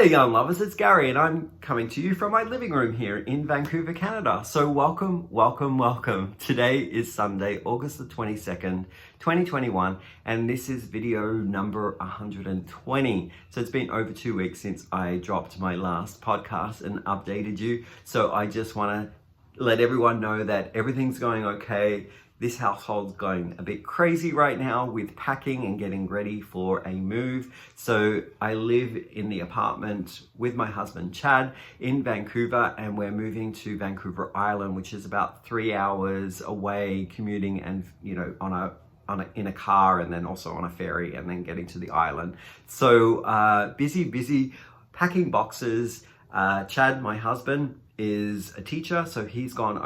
there, yarn lovers, it's Gary, and I'm coming to you from my living room here in Vancouver, Canada. So welcome, welcome, welcome. Today is Sunday, August the 22nd, 2021, and this is video number 120. So it's been over 2 weeks since I dropped my last podcast and updated you. So I just want to let everyone know that everything's going okay. This household's going a bit crazy right now with packing and getting ready for a move. So I live in the apartment with my husband Chad in Vancouver, and we're moving to Vancouver Island, which is about 3 hours away, commuting and in a car, and then also on a ferry, and then getting to the island. So busy packing boxes. Chad, my husband, is a teacher, so he's going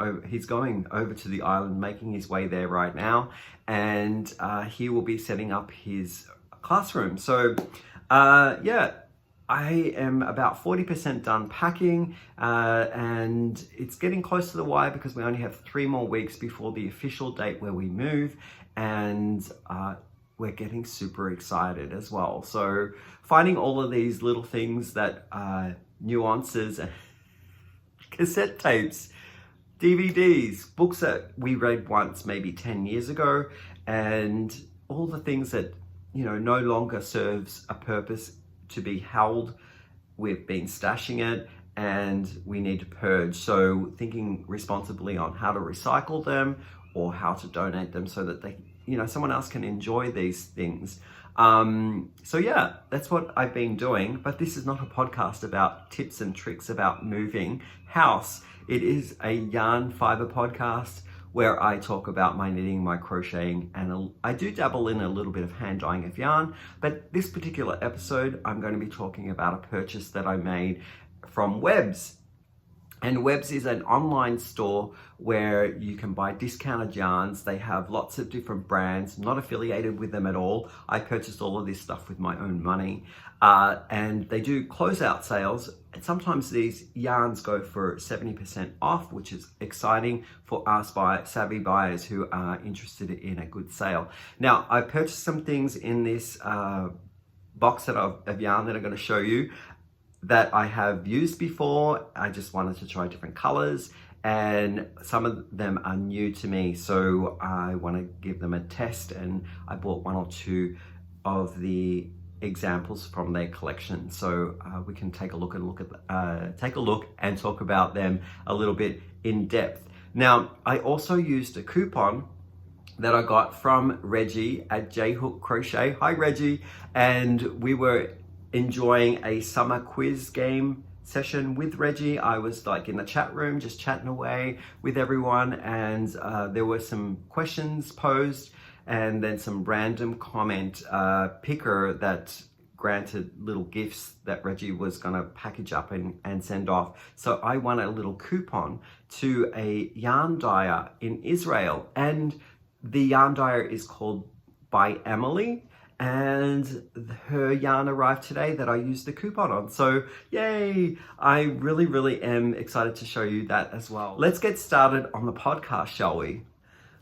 over to the island, making his way there right now, and he will be setting up his classroom. So yeah, I am about 40% done packing, and it's getting close to the wire because we only have 3 more weeks before the official date where we move, and we're getting super excited as well. So finding all of these little things that nuances and cassette tapes, DVDs, books that we read once maybe 10 years ago, and all the things that no longer serves a purpose to be held. We've been stashing it and we need to purge. So thinking responsibly on how to recycle them or how to donate them so that they someone else can enjoy these things. So yeah, that's what I've been doing, but this is not a podcast about tips and tricks about moving house. It is a yarn fiber podcast where I talk about my knitting, my crocheting, and I do dabble in a little bit of hand dyeing of yarn. But this particular episode, I'm going to be talking about a purchase that I made from Webs. And Webs is an online store where you can buy discounted yarns. They have lots of different brands, not affiliated with them at all. I purchased all of this stuff with my own money. And they do closeout sales. And sometimes these yarns go for 70% off, which is exciting for us savvy buyers who are interested in a good sale. Now, I purchased some things in this box of yarn that I'm going to show you that I have used before. I just wanted to try different colors, and some of them are new to me, so I want to give them a test, and I bought 1 or 2 of the examples from their collection, so we can take a look and talk about them a little bit in depth. Now, I also used a coupon that I got from Reggie at J Hook Crochet. Hi Reggie. And we were enjoying a summer quiz game session with Reggie. I was like in the chat room just chatting away with everyone, and there were some questions posed and then some random comment picker that granted little gifts that Reggie was gonna package up and send off. So I won a little coupon to a yarn dyer in Israel, and the yarn dyer is called by Amalie, and her yarn arrived today that I used the coupon on. So yay, I really am excited to show you that as well. Let's get started on the podcast, shall we?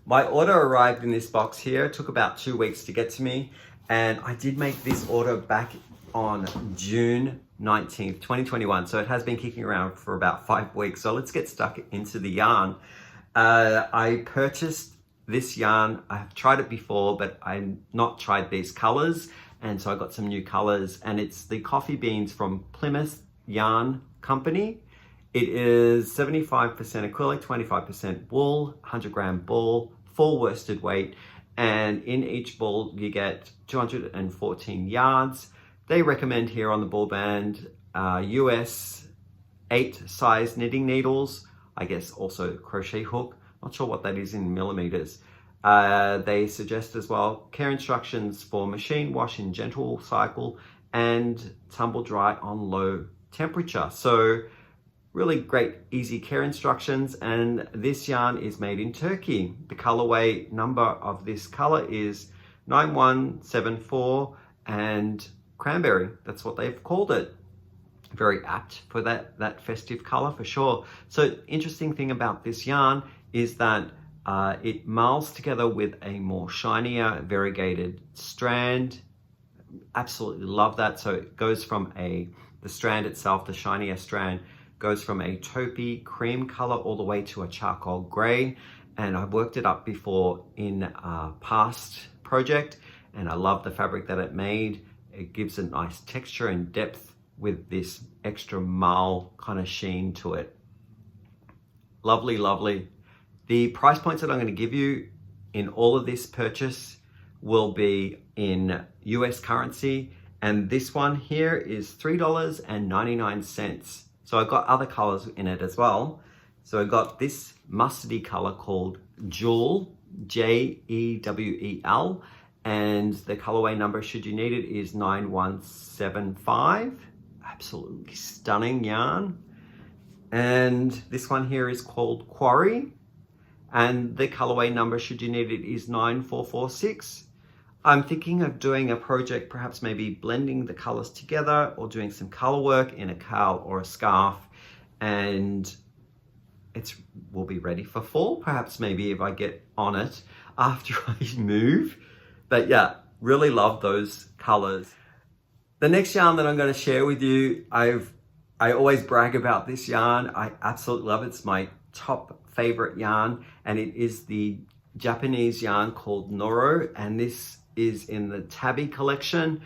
My order arrived in this box here. It took about 2 weeks to get to me, and I did make this order back on June 19th, 2021. So it has been kicking around for about 5 weeks. So let's get stuck into the yarn. I purchased this yarn. I've tried it before, but I've not tried these colors, and so I got some new colors, and it's the Coffee Beans from Plymouth Yarn Company. It is 75% acrylic, 25% wool, 100 gram ball, full worsted weight, and in each ball you get 214 yards. They recommend here on the ball band US 8 size knitting needles, I guess also crochet hook. Not sure what that is in millimeters. They suggest as well care instructions for machine wash in gentle cycle and tumble dry on low temperature. So really great, easy care instructions. And this yarn is made in Turkey. The colorway number of this color is 9174 and Cranberry. That's what they've called it. Very apt for that festive color for sure. So interesting thing about this yarn is that it marls together with a more shinier variegated strand. Absolutely love that. So it goes from a the strand itself, the shinier strand, goes from a taupey cream color all the way to a charcoal gray. And I've worked it up before in a past project, and I love the fabric that it made. It gives a nice texture and depth with this extra marl kind of sheen to it. Lovely, lovely. The price points that I'm going to give you in all of this purchase will be in US currency, and this one here is $3.99. So I got other colors in it as well. So I got this mustardy color called Jewel, Jewel, and the colorway number, should you need it, is 9175. Absolutely stunning yarn. And this one here is called Quarry, and the colorway number, should you need it, is 9446. I'm thinking of doing a project, perhaps maybe blending the colors together or doing some color work in a cowl or a scarf, and it will be ready for fall, perhaps maybe if I get on it after I move. But yeah, really love those colors. The next yarn that I'm going to share with you, I always brag about this yarn. I absolutely love it. It's my top favorite yarn, and it is the Japanese yarn called Noro, and this is in the Tabi collection.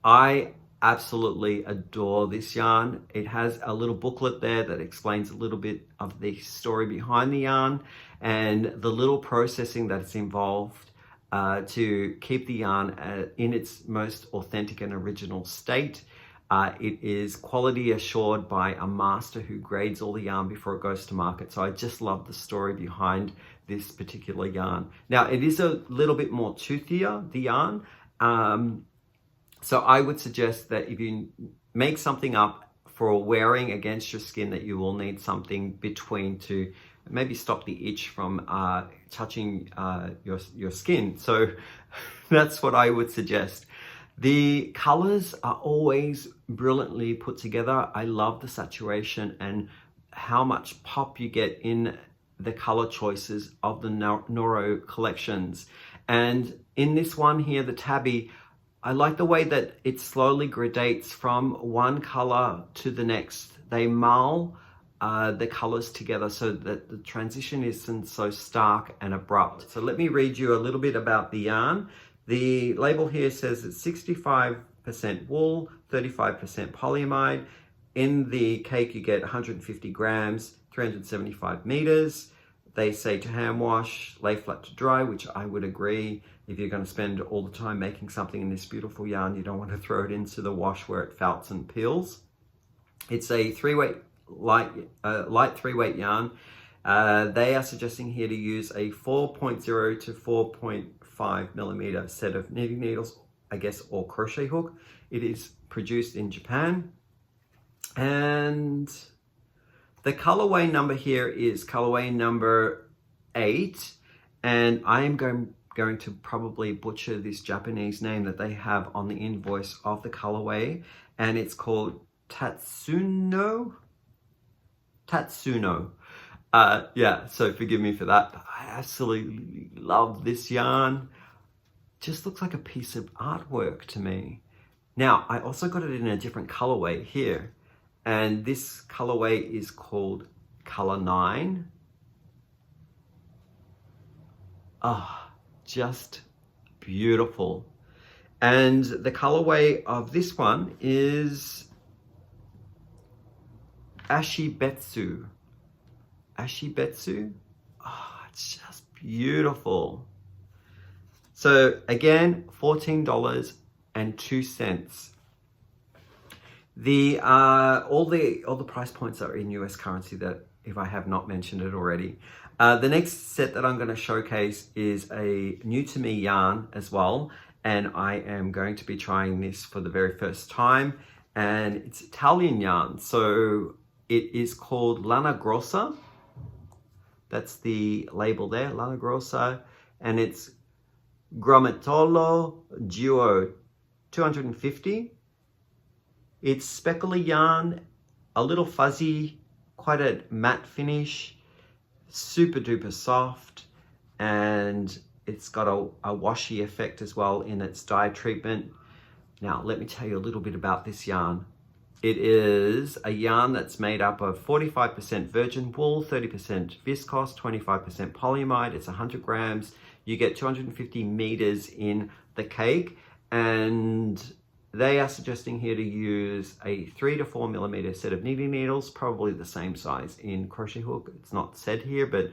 I absolutely adore this yarn. It has a little booklet there that explains a little bit of the story behind the yarn and the little processing that's involved to keep the yarn in its most authentic and original state. It is quality assured by a master who grades all the yarn before it goes to market. So I just love the story behind this particular yarn. Now, it is a little bit more toothier, the yarn. So I would suggest that if you make something up for wearing against your skin, that you will need something between to maybe stop the itch from touching your skin. So that's what I would suggest. The colors are always brilliantly put together. I love the saturation and how much pop you get in the color choices of the Noro collections. And in this one here, the Tabi, I like the way that it slowly gradates from one color to the next. They mull the colors together so that the transition isn't so stark and abrupt. So let me read you a little bit about the yarn. The label here says it's 65% wool, 35% polyamide. In the cake, you get 150 grams, 375 meters. They say to hand wash, lay flat to dry, which I would agree. If you're going to spend all the time making something in this beautiful yarn, you don't want to throw it into the wash where it felts and peels. It's a light 3-weight yarn. They are suggesting here to use a 4.0 to 4.5 millimeter set of knitting needles, I guess, or crochet hook. It is produced in Japan. And the colorway number here is colorway number 8. And I am going to probably butcher this Japanese name that they have on the invoice of the colorway. And it's called Tatsuno. Yeah, so forgive me for that. I absolutely love this yarn. Just looks like a piece of artwork to me. Now, I also got it in a different colorway here. And this colorway is called Color 9. Ah, just beautiful. And the colorway of this one is Ashibetsu. Ashibetsu. Oh, it's just beautiful. So again, $14.02. All the price points are in US currency, that if I have not mentioned it already. The next set that I'm going to showcase is a new to me yarn as well, and I am going to be trying this for the very first time, and it's Italian yarn. So it is called Lana Grossa. That's the label there, Lana Grossa, and it's Grammatolo Duo 250. It's speckly yarn, a little fuzzy, quite a matte finish, super duper soft, and it's got a washy effect as well in its dye treatment. Now, let me tell you a little bit about this yarn. It is a yarn that's made up of 45% virgin wool, 30% viscose, 25% polyamide. It's 100 grams. You get 250 meters in the cake, and they are suggesting here to use a 3 to 4 millimeter set of knitting needles, probably the same size in crochet hook. It's not said here, but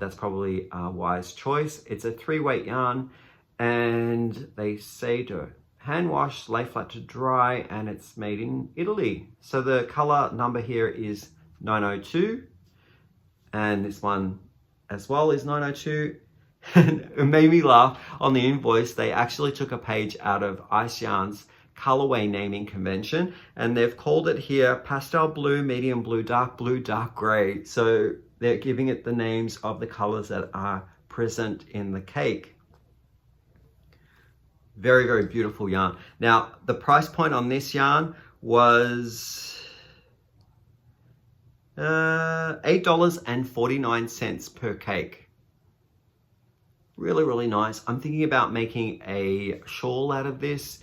that's probably a wise choice. It's a 3-weight yarn, and they say to hand wash, lay flat to dry, and it's made in Italy. So the color number here is 902, and this one as well is 902. And it made me laugh. On the invoice, they actually took a page out of Ice Yarn's colorway naming convention, and they've called it here pastel blue, medium blue, dark gray. So they're giving it the names of the colors that are present in the cake. Very, very beautiful yarn. Now, the price point on this yarn was $8.49 per cake. Really, really nice. I'm thinking about making a shawl out of this,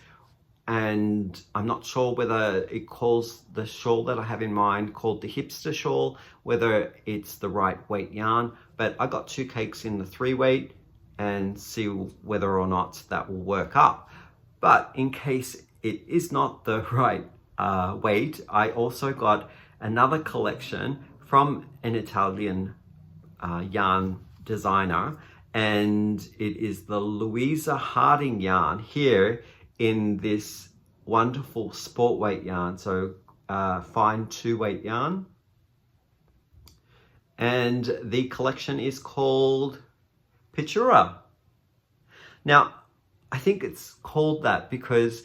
and I'm not sure whether it calls the shawl that I have in mind called the hipster shawl, whether it's the right weight yarn, but I got 2 cakes in the 3-weight and see whether or not that will work up. But in case it is not the right weight, I also got another collection from an Italian yarn designer, and it is the Luisa Harding yarn here in this wonderful sport weight yarn, so fine 2-weight yarn. And the collection is called Pittura. Now, I think it's called that because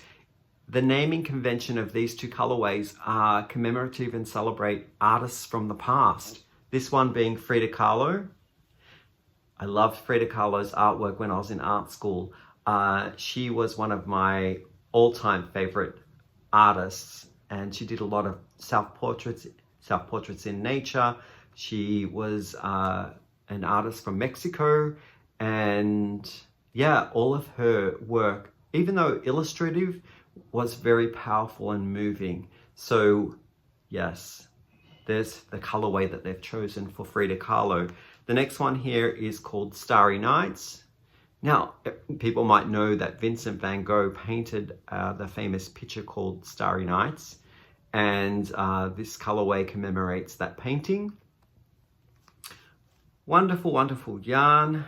the naming convention of these 2 colorways are commemorative and celebrate artists from the past. This one being Frida Kahlo. I loved Frida Kahlo's artwork when I was in art school. She was one of my all-time favorite artists, and she did a lot of self-portraits in nature. She was an artist from Mexico, and yeah, all of her work, even though illustrative, was very powerful and moving. So yes, there's the colorway that they've chosen for Frida Kahlo. The next one here is called Starry Nights. Now, people might know that Vincent van Gogh painted the famous picture called Starry Nights, and this colorway commemorates that painting. Wonderful, wonderful yarn.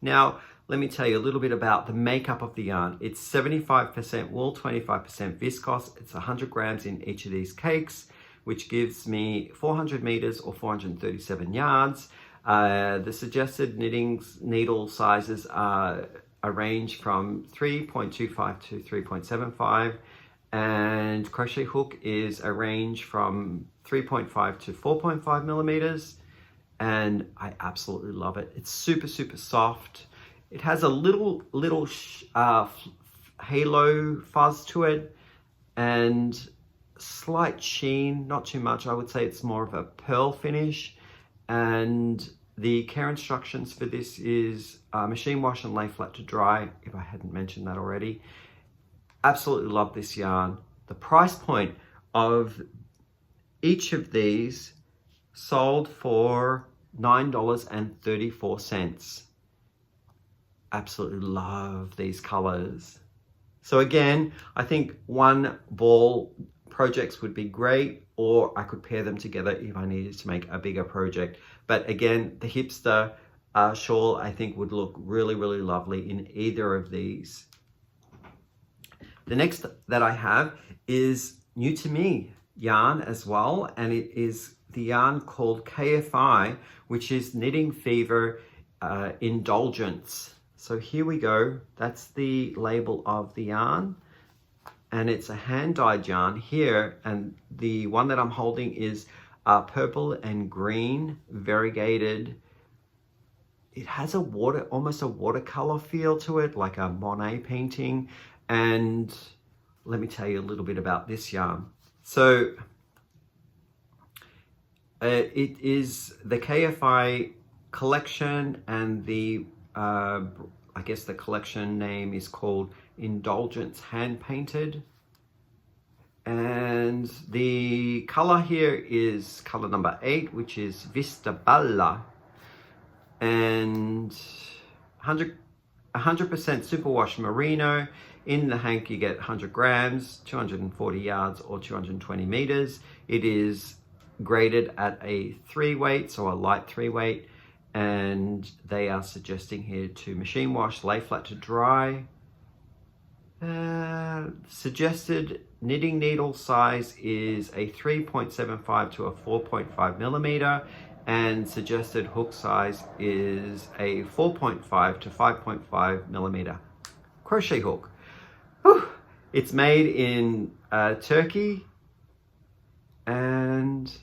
Now, let me tell you a little bit about the makeup of the yarn. It's 75% wool, 25% viscose. It's 100 grams in each of these cakes, which gives me 400 meters or 437 yards. The suggested knitting needle sizes are a range from 3.25 to 3.75, and crochet hook is a range from 3.5 to 4.5 millimeters, and I absolutely love it. It's super, super soft. It has a little halo fuzz to it, and slight sheen, not too much. I would say it's more of a pearl finish. And the care instructions for this is machine wash and lay flat to dry, if I hadn't mentioned that already. Absolutely love this yarn. The price point of each of these sold for $9.34. Absolutely love these colors. So again, I think one ball projects would be great, or I could pair them together if I needed to make a bigger project. But again, the hipster shawl I think would look really, really lovely in either of these. The next that I have is new to me yarn as well, and it is the yarn called KFI, which is Knitting Fever Indulgence. So here we go. That's the label of the yarn, and it's a hand-dyed yarn here, and the one that I'm holding is purple and green variegated. It has almost a watercolor feel to it, like a Monet painting. And let me tell you a little bit about this yarn. So it is the KFI collection, and the I guess the collection name is called Indulgence Hand Painted. And the color here is color number 8, which is Vista Balla. And 100% Superwash Merino. In the hank you get 100 grams, 240 yards or 220 meters. It is graded at a 3 weight, so a light 3 weight. And they are suggesting here to machine wash, lay flat to dry. Suggested knitting needle size is a 3.75 to a 4.5 millimeter, and suggested hook size is a 4.5 to 5.5 millimeter crochet hook. Whew. It's made in Turkey, and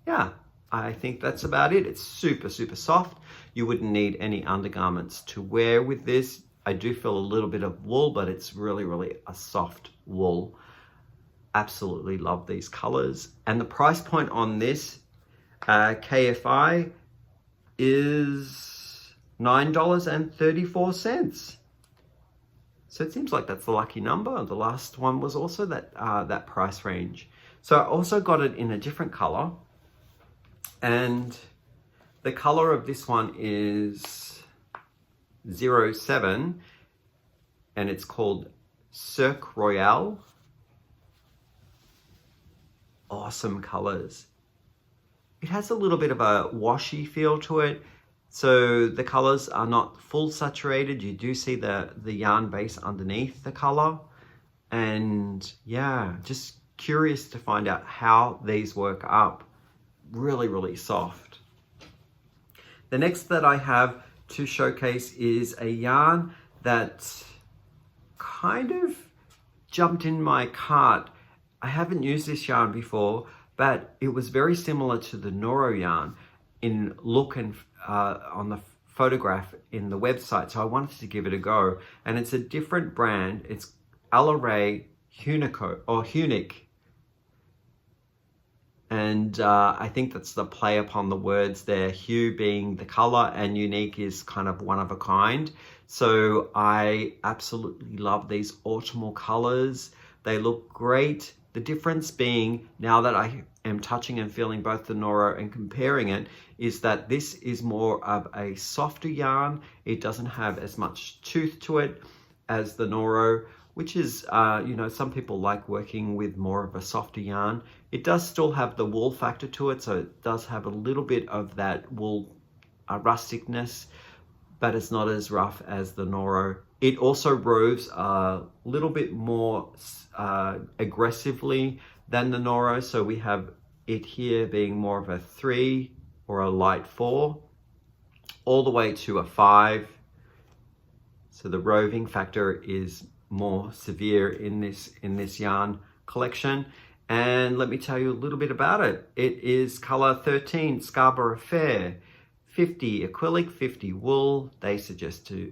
yeah, I think that's about it. It's super, super soft. You wouldn't need any undergarments to wear with this. I do feel a little bit of wool, but it's really, really a soft wool. Absolutely love these colors. And the price point on this KFI is $9.34. So it seems like that's the lucky number. The last one was also that price range. So I also got it in a different color. And the color of this one is 07, and it's called Cirque Royale. Awesome colors. It has a little bit of a washy feel to it, so the colors are not full saturated. You do see the yarn base underneath the color, and yeah, just curious to find out how these work up. Really, really soft. The next that I have to showcase is a yarn that kind of jumped in my cart. I haven't used this yarn before, but it was very similar to the Noro yarn in look and on the photograph in the website, so I wanted to give it a go. And it's a different brand. It's Huenique. And I think that's the play upon the words there, hue being the color and unique is kind of one of a kind. So I absolutely love these autumnal colors. They look great. The difference being, now that I am touching and feeling both the Noro and comparing it, is that this is more of a softer yarn. It doesn't have as much tooth to it as the Noro, which is, you know, some people like working with more of a softer yarn. It does still have the wool factor to it, so it does have a little bit of that wool rusticness, but it's not as rough as the Noro. It also roves a little bit more aggressively than the Noro, so we have it here being more of a 3 or a light 4, all the way to a 5. So the roving factor is more severe in this yarn collection. And let me tell you a little bit about it. It is color 13, Scarborough Fair, 50 acrylic, 50 wool. They suggest to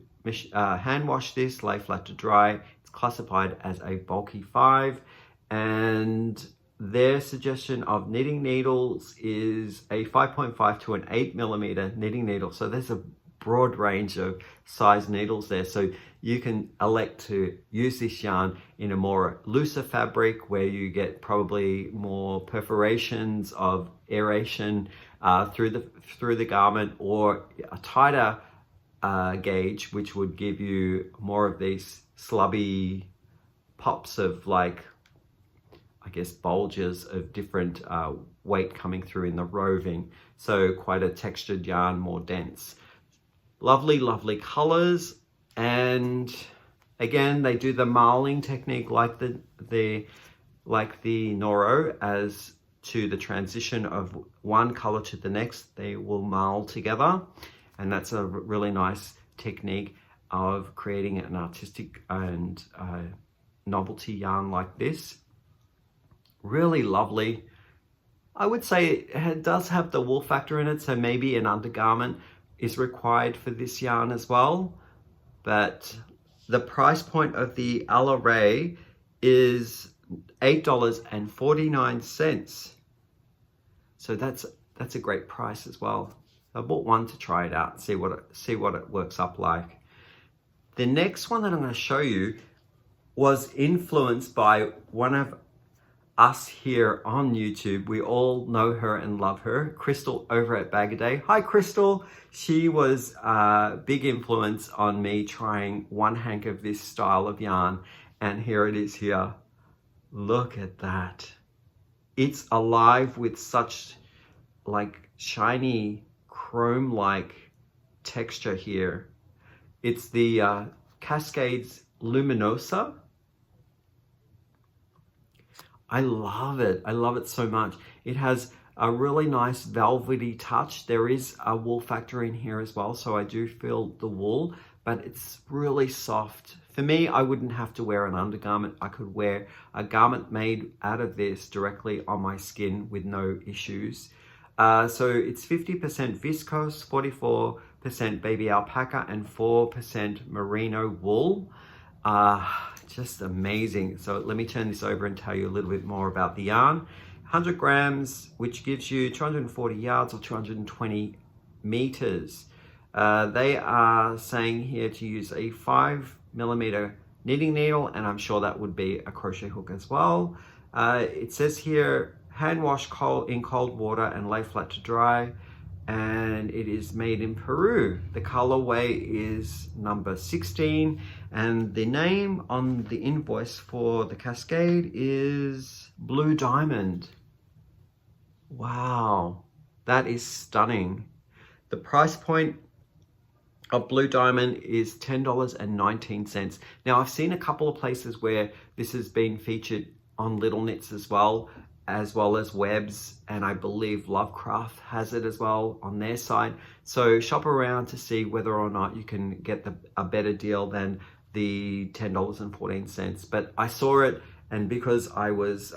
hand wash this, lay flat to dry. It's classified as a bulky 5, and their suggestion of knitting needles is a 5.5 to an 8 millimeter knitting needle. So there's a broad range of size needles there, so you can elect to use this yarn in a more looser fabric where you get probably more perforations of aeration through the garment, or a tighter gauge, which would give you more of these slubby pops of, like, I guess, bulges of different weight coming through in the roving. So quite a textured yarn, more dense. Lovely, lovely colors. And again, they do the marling technique like the Noro, as to the transition of one color to the next. They will marl together, and that's a really nice technique of creating an artistic and novelty yarn like this. Really lovely. I would say it does have the wool factor in it, so maybe an undergarment is required for this yarn as well. But the price point of the Ala Ray is $8.49. So that's a great price as well. I bought one to try it out, see what it works up like. The next one that I'm going to show you was influenced by one of us here on YouTube. We all know her and love her, Crystal over at Bag A Day. Hi Crystal. She was a big influence on me trying one hank of this style of yarn, and here it is here. Look at that. It's alive with such like shiny chrome like texture here. It's the Cascade's Luminosa. I love it. I love it so much. It has a really nice velvety touch. There is a wool factor in here as well, so I do feel the wool, but it's really soft. For me, I wouldn't have to wear an undergarment. I could wear a garment made out of this directly on my skin with no issues. So it's 50% viscose, 44% baby alpaca, and 4% merino wool. Just amazing. So let me turn this over and tell you a little bit more about the yarn. 100 grams, which gives you 240 yards or 220 meters. They are saying here to use a 5mm knitting needle, and I'm sure that would be a crochet hook as well. It says here, hand wash in cold water and lay flat to dry. And it is made in Peru. The colorway is number 16, and the name on the invoice for the Cascade is Blue Diamond. Wow, that is stunning. The price point of Blue Diamond is $10.19. Now, I've seen a couple of places where this has been featured on Little Knits as well as Webs, and I believe Lovecraft has it as well on their side. So shop around to see whether or not you can get a better deal than the $10.14. But I saw it, and because I was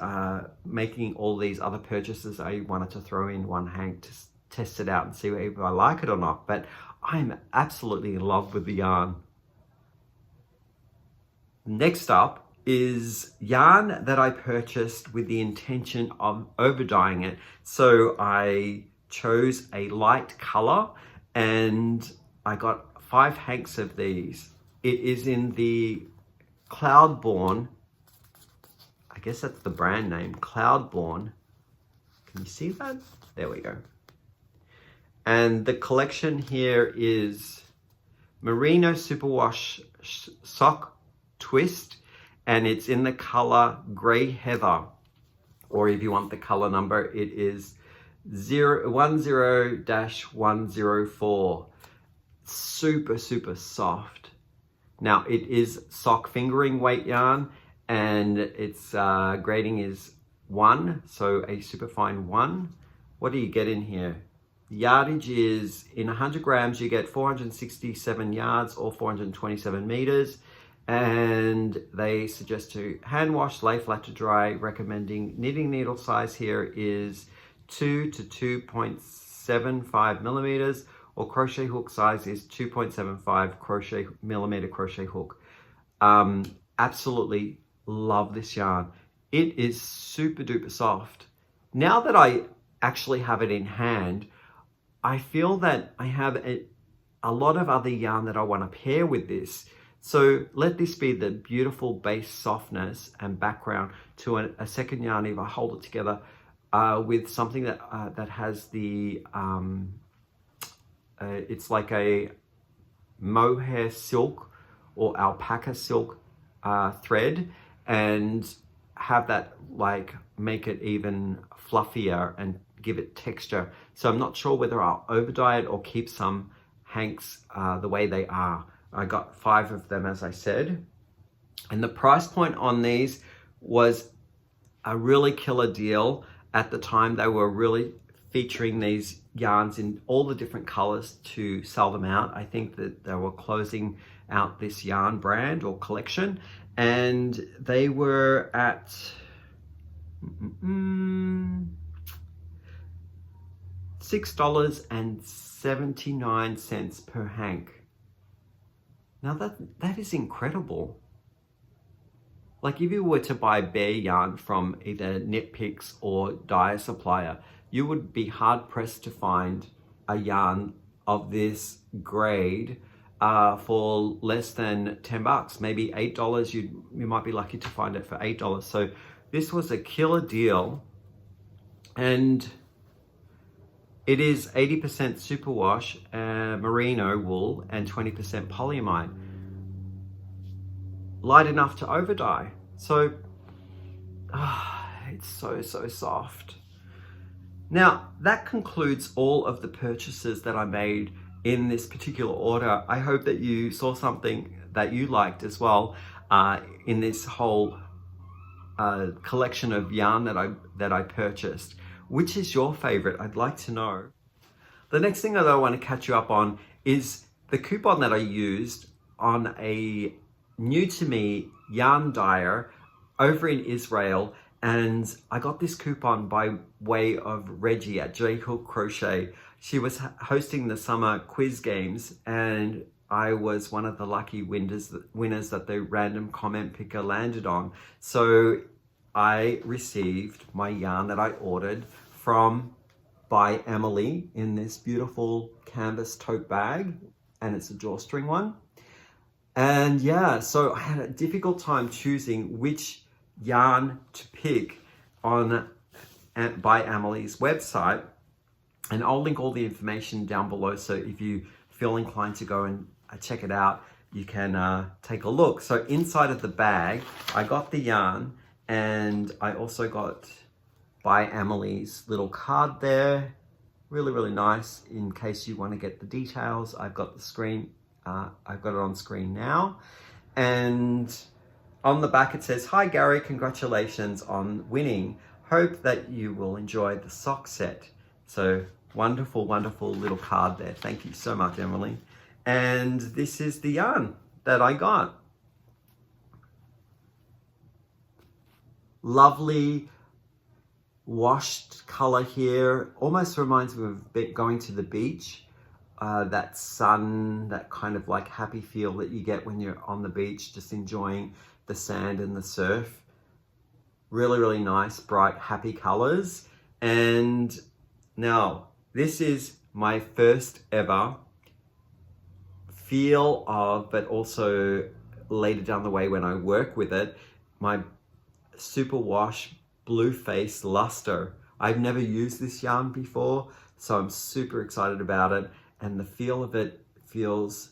making all these other purchases, I wanted to throw in one hank to test it out and see if I like it or not. But I'm absolutely in love with the yarn. Next up is yarn that I purchased with the intention of over dyeing it. So I chose a light color and I got 5 hanks of these. It is in the Cloudborn, I guess that's the brand name, Cloudborn. Can you see that? There we go. And the collection here is Merino Superwash Sock Twist, and it's in the color Grey Heather, or if you want the color number, it is 10-104. Super, super soft. Now, it is sock fingering weight yarn, and its grading is 1, so a superfine 1. What do you get in here? The yardage is, in 100 grams, you get 467 yards or 427 meters. And they suggest to hand wash, lay flat to dry, recommending knitting needle size here is 2 to 2.75 millimeters, or crochet hook size is 2.75 millimeter crochet hook. Absolutely love this yarn. It is super duper soft. Now that I actually have it in hand, I feel that I have a lot of other yarn that I want to pair with this. So let this be the beautiful base softness and background to a second yarn if I hold it together with something that has the, it's like a mohair silk or alpaca silk thread, and have that like make it even fluffier and give it texture. So I'm not sure whether I'll over dye it or keep some hanks the way they are. I got 5 of them, as I said. And the price point on these was a really killer deal. At the time, they were really featuring these yarns in all the different colors to sell them out. I think that they were closing out this yarn brand or collection, and they were at $6.79 per hank. Now that is incredible. Like if you were to buy bare yarn from either Knit Picks or Dye Supplier, you would be hard pressed to find a yarn of this grade for less than 10 bucks, maybe $8. You might be lucky to find it for $8. So this was a killer deal, and it is 80% superwash, merino wool, and 20% polyamide. Light enough to over dye. So it's so soft. Now that concludes all of the purchases that I made in this particular order. I hope that you saw something that you liked as well in this whole collection of yarn that I purchased. Which is your favorite? I'd like to know. The next thing that I want to catch you up on is the coupon that I used on a new to me yarn dyer over in Israel, and I got this coupon by way of Reggie at J Hook Crochet. She was hosting the summer quiz games, and I was one of the lucky winners that the random comment picker landed on. So I received my yarn that I ordered by Amalie in this beautiful canvas tote bag, and it's a drawstring one. And yeah, so I had a difficult time choosing which yarn to pick by Amalie's website, and I'll link all the information down below, so if you feel inclined to go and check it out, you can take a look. So inside of the bag, I got the yarn, and I also got by Amalie's little card there. Really nice in case you want to get the details. I've got the screen, I've got it on screen now. And on the back it says, "Hi Gary, congratulations on winning. Hope that you will enjoy the sock set." So wonderful little card there. Thank you so much, Amalie. And this is the yarn that I got. Lovely washed color here. Almost reminds me of going to the beach. That sun, that kind of like happy feel that you get when you're on the beach, just enjoying the sand and the surf. Really nice, bright, happy colors. And now this is my first ever feel of, but also later down the way when I work with it, my Superwash Blue Face Luster. I've never used this yarn before, so I'm super excited about it. And the feel of it feels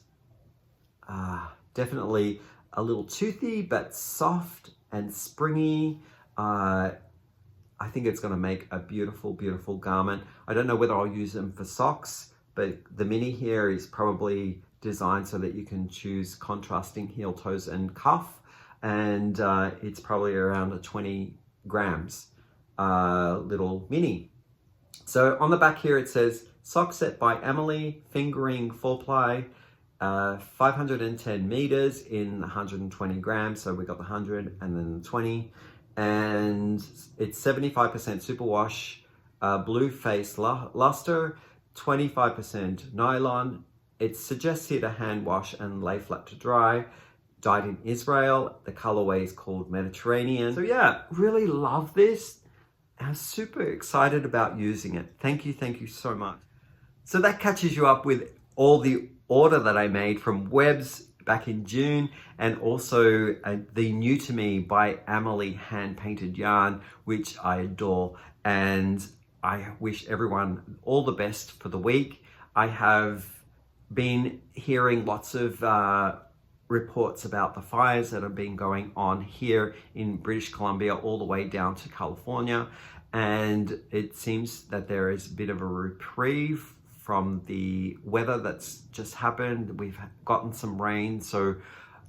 definitely a little toothy, but soft and springy. I think it's going to make a beautiful garment. I don't know whether I'll use them for socks, but the mini here is probably designed so that you can choose contrasting heel, toes, and cuff. And it's probably around a 20 grams little mini. So on the back here it says, sock set by Amalie, fingering 4-ply, 510 meters in 120 grams. So we got the 100 and then the 20. And it's 75% superwash, blue face luster, 25% nylon. It suggests here to hand wash and lay flat to dry. Dyed in Israel. The colorway is called Mediterranean. So yeah, really love this. I'm super excited about using it. Thank you so much. So that catches you up with all the order that I made from Webs back in June, and also the new to me by Amalie hand painted yarn, which I adore. And I wish everyone all the best for the week. I have been hearing lots of reports about the fires that have been going on here in British Columbia all the way down to California, and it seems that there is a bit of a reprieve from the weather that's just happened. We've gotten some rain, so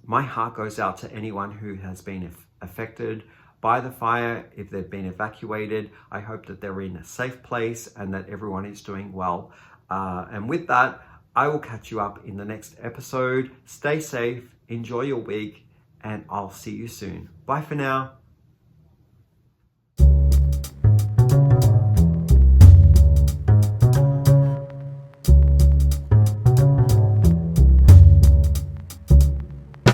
my heart goes out to anyone who has been affected by the fire. If they've been evacuated, I hope that they're in a safe place and that everyone is doing well. And with that, I will catch you up in the next episode. Stay safe, enjoy your week, and I'll see you soon. Bye for now.